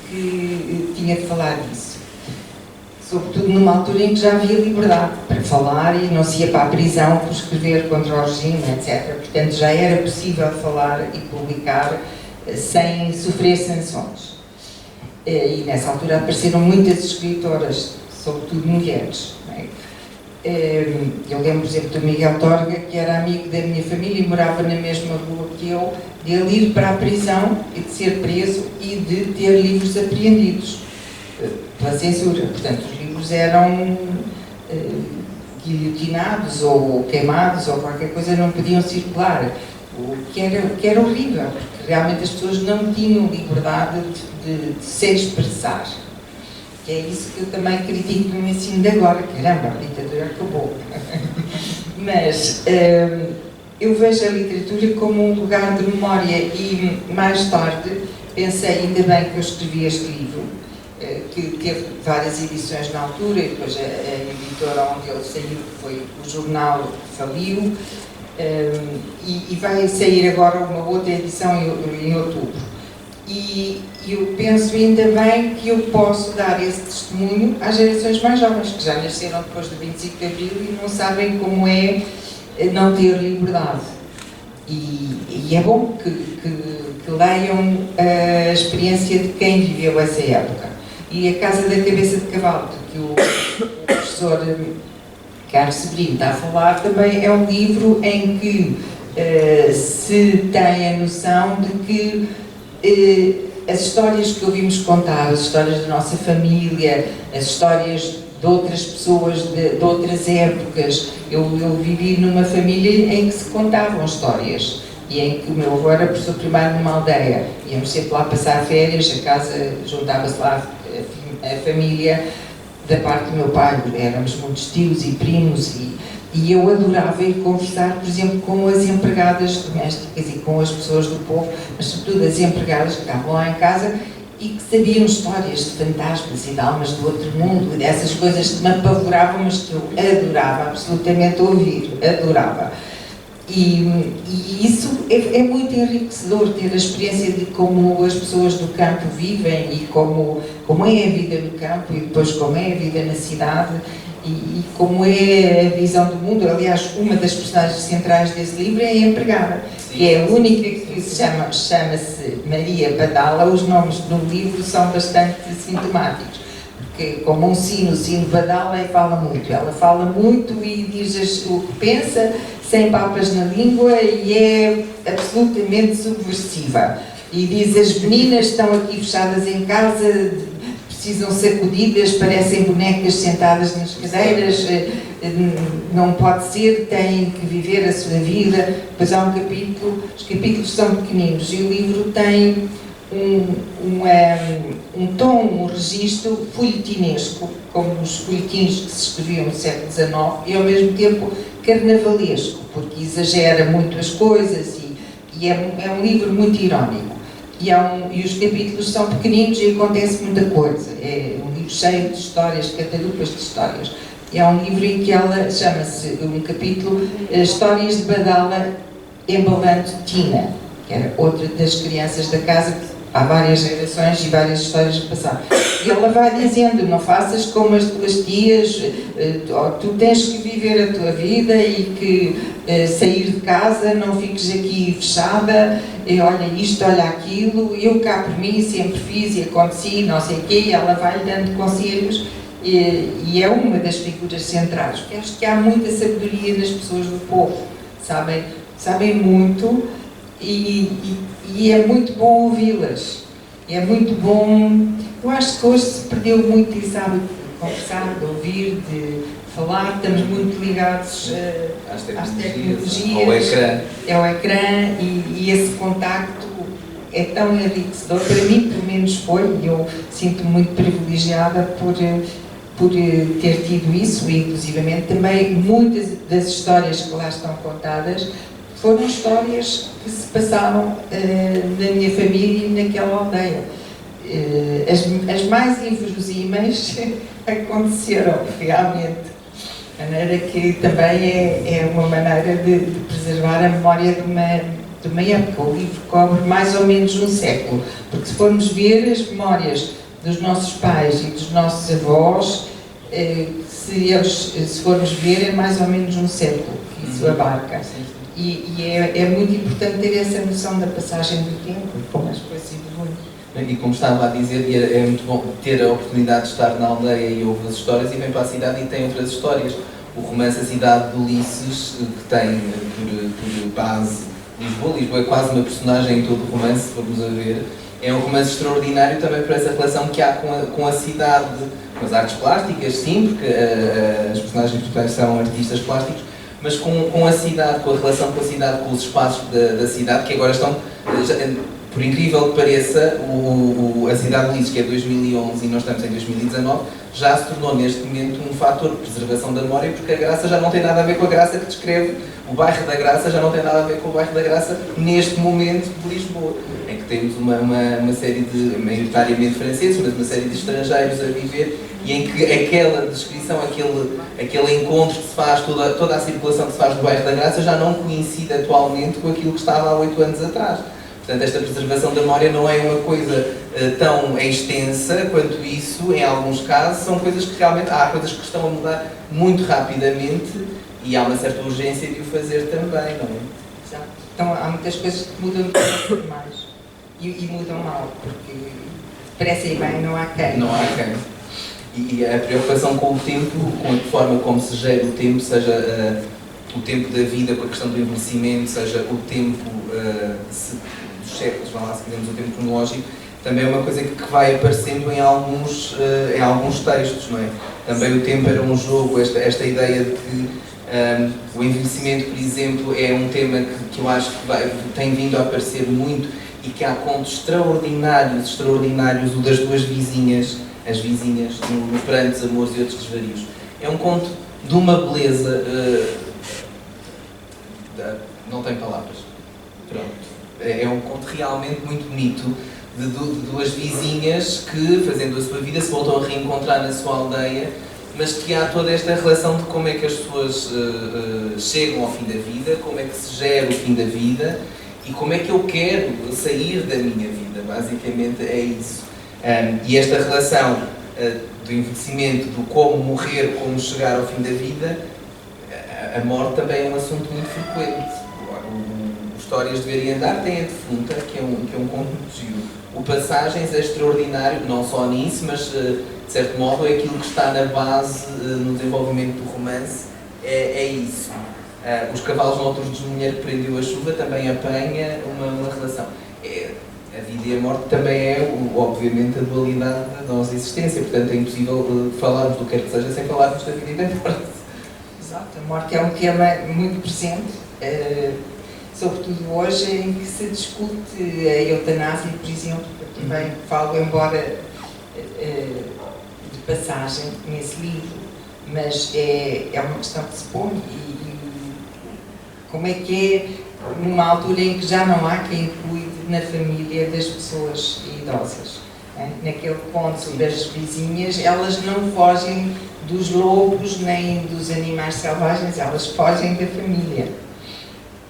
Speaker 3: que tinha de falar disso. Sobretudo numa altura em que já havia liberdade para falar e não se ia para a prisão por escrever contra o regime, etc. Portanto, já era possível falar e publicar sem sofrer sanções. E nessa altura apareceram muitas escritoras, sobretudo mulheres. Não é? Eu lembro, por exemplo, do Miguel Torga, que era amigo da minha família e morava na mesma rua que eu, de ele ir para a prisão e de ser preso e de ter livros apreendidos pela censura. Portanto, os livros eram guilhotinados ou queimados ou qualquer coisa, não podiam circular, o que era horrível, porque realmente as pessoas não tinham liberdade de se expressar. Que é isso que eu também critico no ensino de agora. Caramba, a ditadura acabou. Mas eu vejo a literatura como um lugar de memória e mais tarde pensei, ainda bem que eu escrevi este livro, que teve várias edições na altura e depois a editora onde ele saiu, que foi o jornal, faliu, e vai sair agora uma outra edição em outubro. E eu penso ainda bem que eu posso dar esse testemunho às gerações mais jovens, que já nasceram depois do 25 de Abril e não sabem como é não ter liberdade. E é bom que leiam a experiência de quem viveu essa época. E A Casa da Cabeça de Cavalo, que o professor Carlos Severino está a falar, também é um livro em que se tem a noção de que as histórias que ouvimos contar, as histórias da nossa família, as histórias de outras pessoas, de outras épocas. Eu vivi numa família em que se contavam histórias e em que o meu avô era professor primário numa aldeia. Íamos sempre lá passar férias, a casa, juntava-se lá a família da parte do meu pai, éramos muitos tios e primos e eu adorava ir conversar, por exemplo, com as empregadas domésticas e com as pessoas do povo, mas sobretudo as empregadas que estavam lá em casa e que sabiam histórias de fantasmas e de almas do outro mundo, dessas coisas que me apavoravam, mas que eu adorava absolutamente ouvir, adorava. E isso é muito enriquecedor, ter a experiência de como as pessoas do campo vivem e como é a vida no campo e depois como é a vida na cidade e como é a visão do mundo. Aliás, uma das personagens centrais desse livro é a empregada, que é a única que chama-se Maria Badala. Os nomes do livro são bastante sintomáticos, porque como um sino, o sino Badala, fala muito. Ela fala muito e diz o que pensa, sem papas na língua, e é absolutamente subversiva. E diz: as meninas estão aqui fechadas em casa, precisam sacudidas, parecem bonecas sentadas nas cadeiras, não pode ser, têm que viver a sua vida. Depois há um capítulo, os capítulos são pequeninos e o livro tem um tom, um registro folhetinesco, como os folhetins que se escreviam no século XIX, e ao mesmo tempo carnavalesco, porque exagera muito as coisas e é um livro muito irónico. E os capítulos são pequeninos e acontece muita coisa. É um livro cheio de histórias, catadupas de histórias. E há um livro em que ela chama-se, um capítulo, Histórias de Badala embalando Tina, que era outra das crianças da casa, há várias gerações e várias histórias a passar. E ela vai dizendo, não faças como as tuas tias, tu tens que viver a tua vida e que sair de casa, não fiques aqui fechada, olha isto, olha aquilo, eu cá por mim sempre fiz e aconteci, não sei o quê, e ela vai dando conselhos e é uma das figuras centrais, porque acho que há muita sabedoria nas pessoas do povo, sabem muito e é muito bom ouvi-las, é muito bom. Eu acho que hoje se perdeu muito isso, sabe, de conversar, de ouvir, de falar, estamos muito ligados às tecnologias, ao ecrã e esse contacto é tão enriquecedor, para mim pelo menos foi, e eu sinto-me muito privilegiada por ter tido isso, e inclusivamente também muitas das histórias que lá estão contadas foram histórias que se passaram na minha família e naquela aldeia. As mais inverosímeis aconteceram realmente, de maneira que também é uma maneira de preservar a memória de uma época. O livro cobre mais ou menos um século, porque se formos ver as memórias dos nossos pais e dos nossos avós, se formos ver, é mais ou menos um século que isso abarca. E é muito importante ter essa noção da passagem do tempo e como as coisas evoluem.
Speaker 2: E como estava a dizer, é muito bom ter a oportunidade de estar na aldeia e ouvir as histórias, e vem para a cidade e tem outras histórias. O romance A Cidade de Ulisses, que tem por base Lisboa. Lisboa é quase uma personagem em todo o romance, se formos a ver. É um romance extraordinário também por essa relação que há com a cidade, com as artes plásticas, sim, porque as personagens principais são artistas plásticos, mas com a cidade, com a relação com a cidade, com os espaços da cidade, que agora estão, por incrível que pareça, a Cidade de Ulisses, que é de 2011 e nós estamos em 2019, já se tornou neste momento um fator de preservação da memória, porque a Graça já não tem nada a ver com a Graça que descreve, o bairro da Graça já não tem nada a ver com o bairro da Graça neste momento de Lisboa, em que temos uma série de, maioritariamente franceses, mas uma série de estrangeiros a viver, e em que aquela descrição, aquele encontro que se faz, toda a circulação que se faz do bairro da Graça já não coincide atualmente com aquilo que estava há 8 anos atrás. Portanto, esta preservação da memória não é uma coisa tão extensa quanto isso, em alguns casos, são coisas que realmente, há coisas que estão a mudar muito rapidamente e há uma certa urgência de o fazer também, não é?
Speaker 3: Exato. Então, há muitas coisas que mudam mais e mudam mal, porque parecem bem, não há quem.
Speaker 2: Não há quem. E a preocupação com o tempo, com a forma como se gera o tempo, seja o tempo da vida, com a questão do envelhecimento, seja o tempo dos séculos, vamos lá, se quisermos o tempo cronológico, também é uma coisa que vai aparecendo em alguns textos, não é? Também o tempo era um jogo, esta ideia de que o envelhecimento, por exemplo, é um tema que eu acho que tem vindo a aparecer muito e que há contos extraordinários, o das duas vizinhas, as vizinhas, no Prantos, Amores e Outros Desvarios. É um conto de uma beleza, não tem palavras, pronto. É um conto realmente muito bonito de duas vizinhas que, fazendo a sua vida, se voltam a reencontrar na sua aldeia, mas que há toda esta relação de como é que as pessoas chegam ao fim da vida, como é que se gera o fim da vida e como é que eu quero sair da minha vida, basicamente é isso. E esta relação do envelhecimento, do como morrer, como chegar ao fim da vida, a morte também é um assunto muito frequente. Histórias de Ver e Andar tem a Defunta, que é um conto muito giro. O Passagens é extraordinário, não só nisso, mas de certo modo é aquilo que está na base no desenvolvimento do romance, é isso. Os Cavalos Noturnos de Mulher que Prendeu a Chuva também apanha uma relação. A vida e a morte também é, obviamente, a dualidade da nossa existência, portanto é impossível falarmos do que quer que seja sem falarmos da vida e da morte.
Speaker 3: Exato, a morte é um tema muito presente, sobretudo hoje em que se discute a eutanásia, por exemplo, eu também falo, embora de passagem nesse livro, mas é uma questão que se põe e como é que é numa altura em que já não há quem cuide na família das pessoas idosas. Naquele ponto das vizinhas, elas não fogem dos lobos nem dos animais selvagens, elas fogem da família,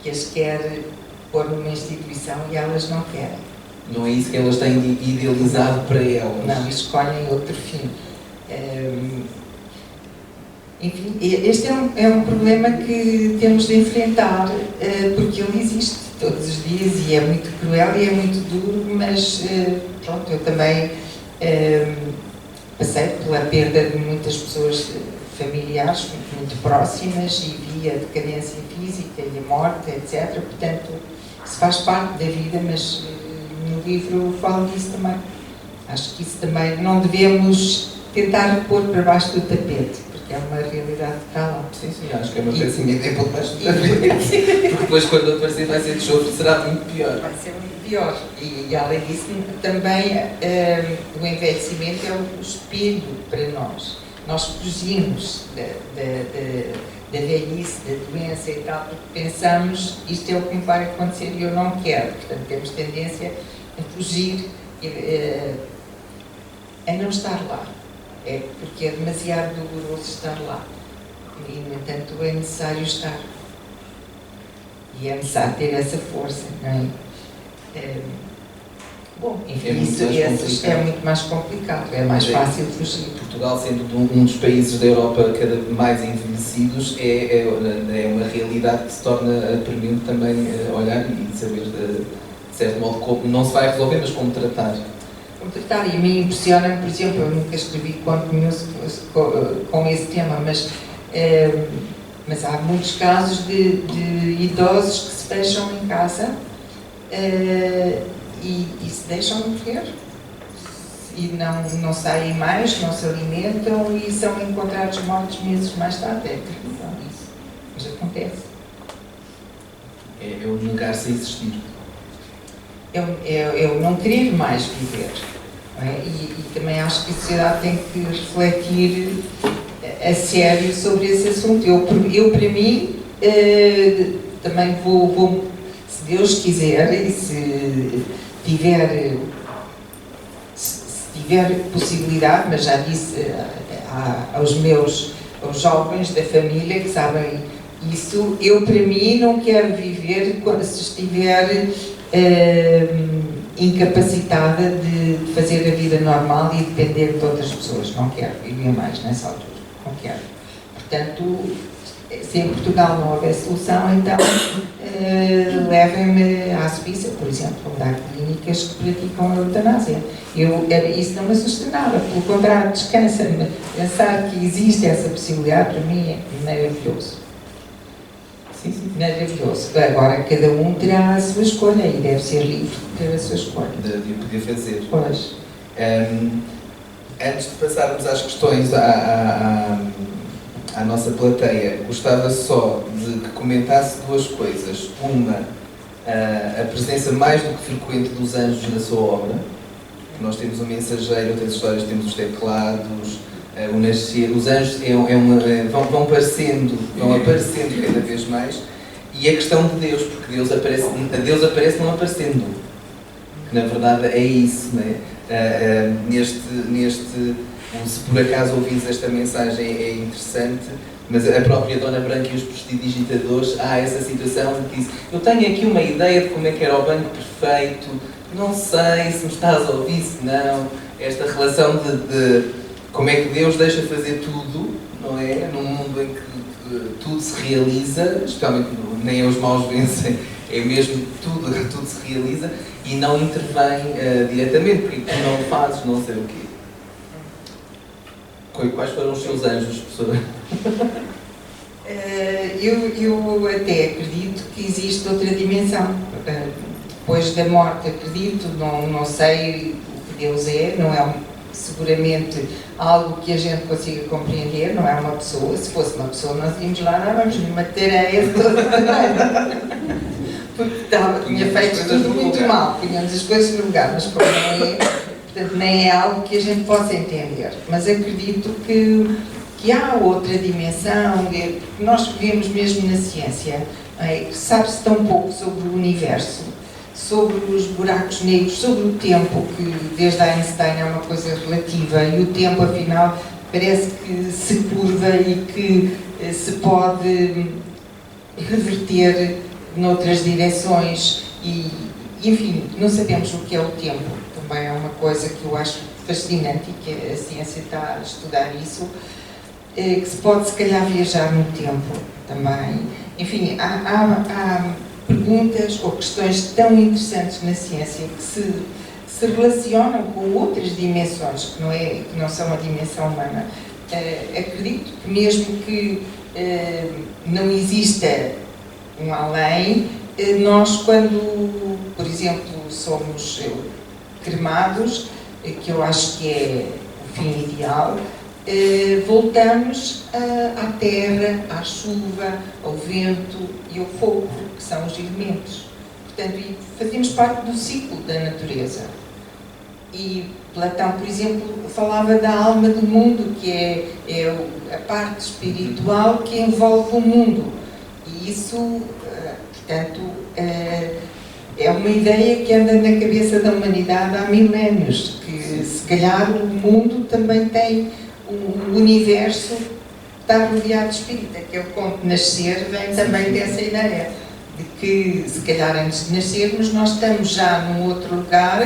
Speaker 3: que as quer pôr numa instituição e elas não querem.
Speaker 2: Não é isso que elas têm idealizado para elas.
Speaker 3: Não, escolhem outro fim. Enfim, este é um problema que temos de enfrentar, porque ele existe todos os dias e é muito cruel e é muito duro, mas pronto, eu também passei pela perda de muitas pessoas familiares muito próximas e vi a decadência física e a morte, etc. Portanto, isso faz parte da vida, mas no livro eu falo disso também. Acho que isso também não devemos tentar pôr para baixo do tapete, porque é uma realidade que está lá.
Speaker 2: Sim, acho que é uma péssima ideia pôr para baixo do tapete, porque depois quando aparecer vai ser de chofre, será muito pior.
Speaker 3: Vai ser muito pior. E além disso, também o envelhecimento é um espelho para nós. Nós fugimos da velhice, da doença e tal, porque pensamos isto é o que me vai acontecer e eu não quero. Portanto, temos tendência a fugir, a não estar lá. É porque é demasiado doloroso estar lá. E, no entanto, é necessário estar. E é necessário ter essa força, não é? Bom, enfim, isso é muito mais complicado, é mais fácil fugir.
Speaker 2: Portugal, sendo um dos países da Europa cada vez mais envelhecidos, é uma realidade que se torna premente também olhar e saber, de certo modo, como não se vai resolver, mas como tratar.
Speaker 3: Como tratar, e a mim impressiona, por exemplo, eu nunca escrevi conto nenhum com esse tema, mas há muitos casos de idosos que se fecham em casa e se deixam morrer e não saem mais, não se alimentam e são encontrados mortos meses mais tarde. É terrível isso, mas acontece.
Speaker 2: É o negar-se a existir.
Speaker 3: Eu não querer mais viver. Não é? E também acho que a sociedade tem que refletir a sério sobre esse assunto. Eu para mim, também vou, se Deus quiser, e se tiver possibilidade, mas já disse aos jovens da família que sabem isso, eu para mim não quero viver se estiver incapacitada de fazer a vida normal e depender de outras pessoas. Não quero viver mais nessa altura, não quero. Portanto, se em Portugal não houver solução, então levem-me à Suíça, por exemplo, onde há clínicas que praticam a eutanásia. Isso não me assusta nada, pelo contrário, descansa-me. Pensar que existe essa possibilidade, para mim, é maravilhoso.
Speaker 2: Sim.
Speaker 3: Maravilhoso. Agora, cada um terá a sua escolha e deve ser livre de ter a sua escolha.
Speaker 2: De poder fazer.
Speaker 3: Pois.
Speaker 2: Antes de passarmos às questões à nossa plateia, gostava só de que comentasse duas coisas. Uma, a presença mais do que frequente dos anjos na sua obra. Nós temos o mensageiro, outras histórias temos os teclados, o nascer. Os anjos vão aparecendo cada vez mais. E a questão de Deus, porque Deus aparece não aparecendo. Que na verdade é isso, não é? Se por acaso ouvis esta mensagem é interessante, mas a própria Dona Branca e os prestidigitadores, há essa situação que diz: eu tenho aqui uma ideia de como é que era o banco perfeito, não sei se me estás a ouvir, se não. Esta relação de como é que Deus deixa fazer tudo, não é? Num mundo em que tudo se realiza, especialmente nem os maus vencem, é mesmo tudo se realiza e não intervém diretamente, porque tu não fazes não sei o quê. Quais foram os seus anjos, professora?
Speaker 3: Eu até acredito que existe outra dimensão. Depois da morte, acredito, não sei o que Deus é, não é seguramente algo que a gente consiga compreender, não é uma pessoa. Se fosse uma pessoa, nós íamos lá, vamos numa tareia toda, porque tinha feito tudo muito mal, punhamos as coisas no lugar, mas como não é, portanto, nem é algo que a gente possa entender. Mas acredito que há outra dimensão, porque nós vivemos mesmo na ciência, sabe-se tão pouco sobre o universo, sobre os buracos negros, sobre o tempo, que desde Einstein é uma coisa relativa, e o tempo, afinal, parece que se curva e que se pode reverter noutras direções, e enfim, não sabemos o que é o tempo, também é uma coisa que eu acho fascinante e que a ciência está a estudar isso, que se pode se calhar viajar no tempo também. Enfim, há perguntas ou questões tão interessantes na ciência que se relacionam com outras dimensões, que não são a dimensão humana. Acredito que mesmo que não exista um além, nós quando, por exemplo, somos cremados, que eu acho que é o fim ideal, voltamos à terra, à chuva, ao vento e ao fogo, que são os elementos. Portanto, e fazemos parte do ciclo da natureza. E Platão, por exemplo, falava da alma do mundo, que é a parte espiritual que envolve o mundo. E isso, portanto, é uma ideia que anda na cabeça da humanidade há milénios, que se calhar o mundo também tem, o universo está rodeado de espírita, que é o conto Nascer, vem também dessa ideia, de que se calhar antes de nascermos nós estamos já num outro lugar,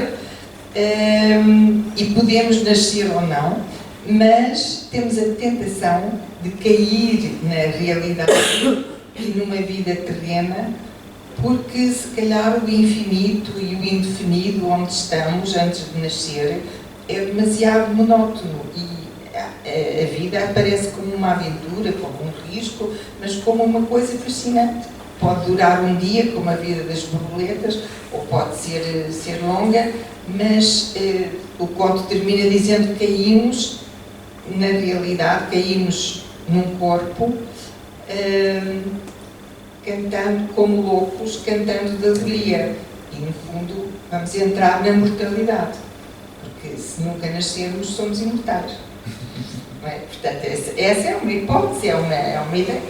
Speaker 3: e podemos nascer ou não, mas temos a tentação de cair na realidade e numa vida terrena, porque se calhar o infinito e o indefinido onde estamos antes de nascer é demasiado monótono e a vida aparece como uma aventura, como um risco, mas como uma coisa fascinante. Pode durar um dia, como a vida das borboletas, ou pode ser longa, mas o conto termina dizendo que caímos na realidade, caímos num corpo, cantando como loucos, cantando de alegria. E no fundo vamos entrar na mortalidade, porque se nunca nascermos somos imortais. Não é? Portanto, essa é uma hipótese, é uma ideia,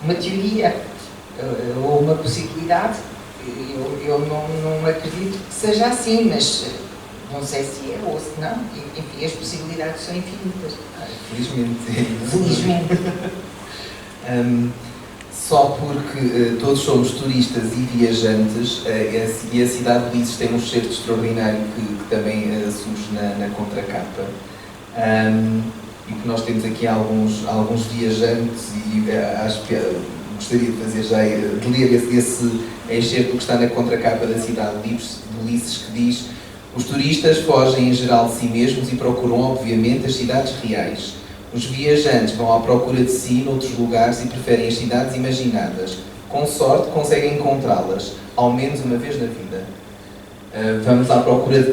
Speaker 3: uma teoria, ou uma possibilidade. Eu não acredito que seja assim, mas não sei se é ou se não. Enfim, as possibilidades são infinitas.
Speaker 2: Felizmente.
Speaker 3: Felizmente.
Speaker 2: Só porque todos somos turistas e viajantes, e a cidade de Ulisses tem um certo extraordinário que também surge na contracapa. E que nós temos aqui alguns viajantes, e acho que gostaria de fazer já, de ler esse excerto que está na contracapa da cidade de Ulisses, que diz: os turistas fogem em geral de si mesmos e procuram obviamente as cidades reais. Os viajantes vão à procura de si noutros lugares e preferem as cidades imaginadas. Com sorte conseguem encontrá-las, ao menos uma vez na vida. Vamos à procura de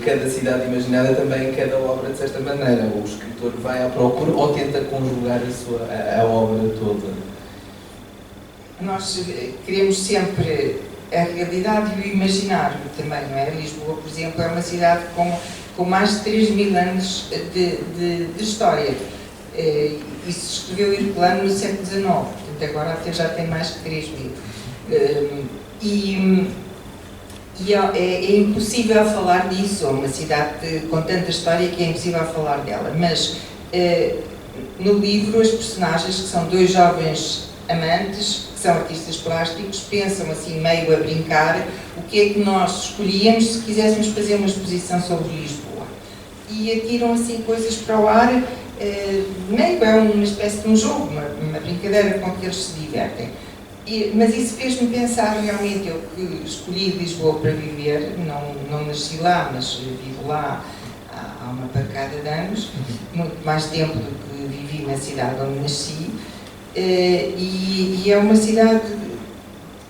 Speaker 2: cada cidade imaginada, também em cada obra, de certa maneira. O escritor vai à procura ou tenta conjugar a obra toda.
Speaker 3: Nós queremos sempre a realidade e o imaginário também, não é? Lisboa, por exemplo, é uma cidade com mais de 3.000 anos de história. Isso se escreveu Herculano no século XIX, portanto agora até já tem mais de 3.000. E é impossível falar disso, é uma cidade com tanta história que é impossível falar dela, mas no livro as personagens, que são dois jovens amantes, que são artistas plásticos, pensam assim meio a brincar o que é que nós escolhíamos se quiséssemos fazer uma exposição sobre Lisboa, e atiram assim coisas para o ar, meio é uma espécie de um jogo, uma brincadeira com que eles se divertem. Mas isso fez-me pensar realmente, eu que escolhi Lisboa para viver, não nasci lá, mas vivo lá há uma pancada de anos, muito mais tempo do que vivi na cidade onde nasci, e é uma cidade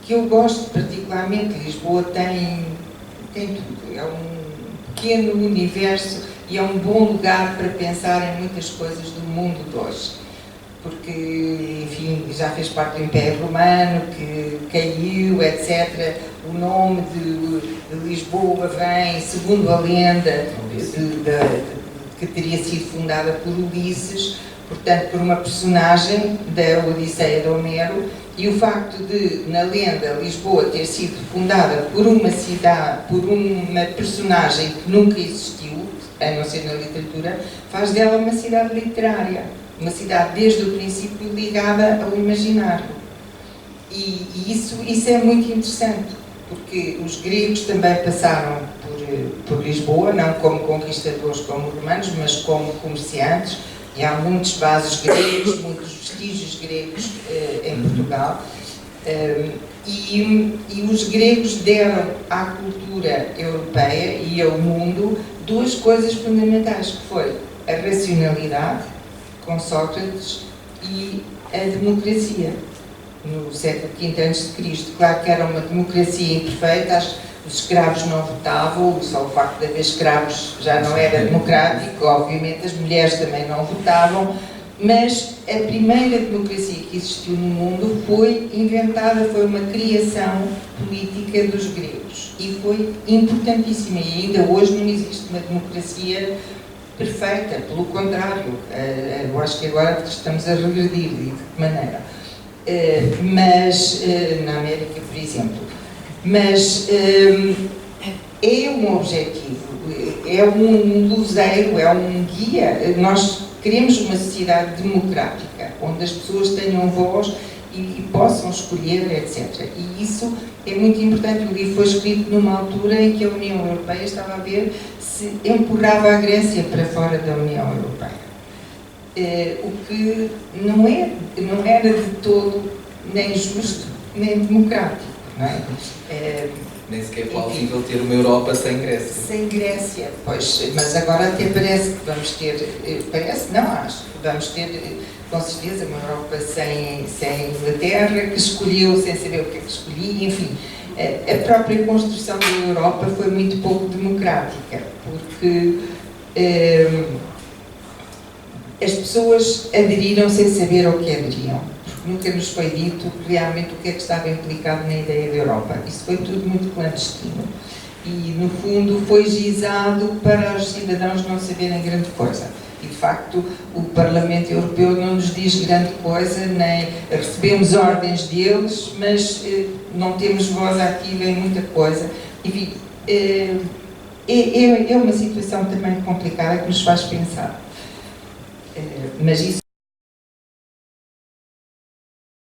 Speaker 3: que eu gosto particularmente. Lisboa tem tudo, é um pequeno universo e é um bom lugar para pensar em muitas coisas do mundo de hoje. Porque, enfim, já fez parte do Império Romano, que caiu, etc. O nome de Lisboa vem, segundo a lenda, que teria sido fundada por Ulisses, portanto, por uma personagem da Odisseia de Homero, e o facto de, na lenda, Lisboa ter sido fundada por uma cidade, por uma personagem que nunca existiu, a não ser na literatura, faz dela uma cidade literária. Uma cidade, desde o princípio, ligada ao imaginário. E isso é muito interessante, porque os gregos também passaram por Lisboa, não como conquistadores como romanos, mas como comerciantes, e há muitos vasos gregos, muitos vestígios gregos em Portugal. E os gregos deram à cultura europeia e ao mundo duas coisas fundamentais, que foi a racionalidade, com Sócrates, e a democracia, no século V a.C. Claro que era uma democracia imperfeita, os escravos não votavam, só o facto de haver escravos já não era democrático, obviamente as mulheres também não votavam, mas a primeira democracia que existiu no mundo foi inventada, foi uma criação política dos gregos e foi importantíssima, e ainda hoje não existe uma democracia perfeita, pelo contrário, eu acho que agora estamos a regredir, e de que maneira? Mas na América, por exemplo, mas é um objetivo, é um luzeiro, é um guia. Nós queremos uma sociedade democrática, onde as pessoas tenham voz e possam escolher, etc. E isso é muito importante. O livro foi escrito numa altura em que a União Europeia estava a ver se empurrava a Grécia para fora da União Europeia. O que não era de todo nem justo, nem democrático. Não é?
Speaker 2: Nem sequer é plausível ter uma Europa sem Grécia.
Speaker 3: Sem Grécia, pois, mas agora até parece que vamos ter, acho que vamos ter, com certeza, uma Europa sem Inglaterra, que escolheu sem saber o que é que escolhia, enfim. A própria construção da Europa foi muito pouco democrática, porque as pessoas aderiram sem saber ao que aderiam. Nunca nos foi dito realmente o que é que estava implicado na ideia da Europa. Isso foi tudo muito clandestino. E, no fundo, foi gizado para os cidadãos não saberem grande coisa. E, de facto, o Parlamento Europeu não nos diz grande coisa, nem recebemos ordens deles, mas não temos voz ativa em muita coisa. Enfim, é uma situação também complicada que nos faz pensar. Mas isso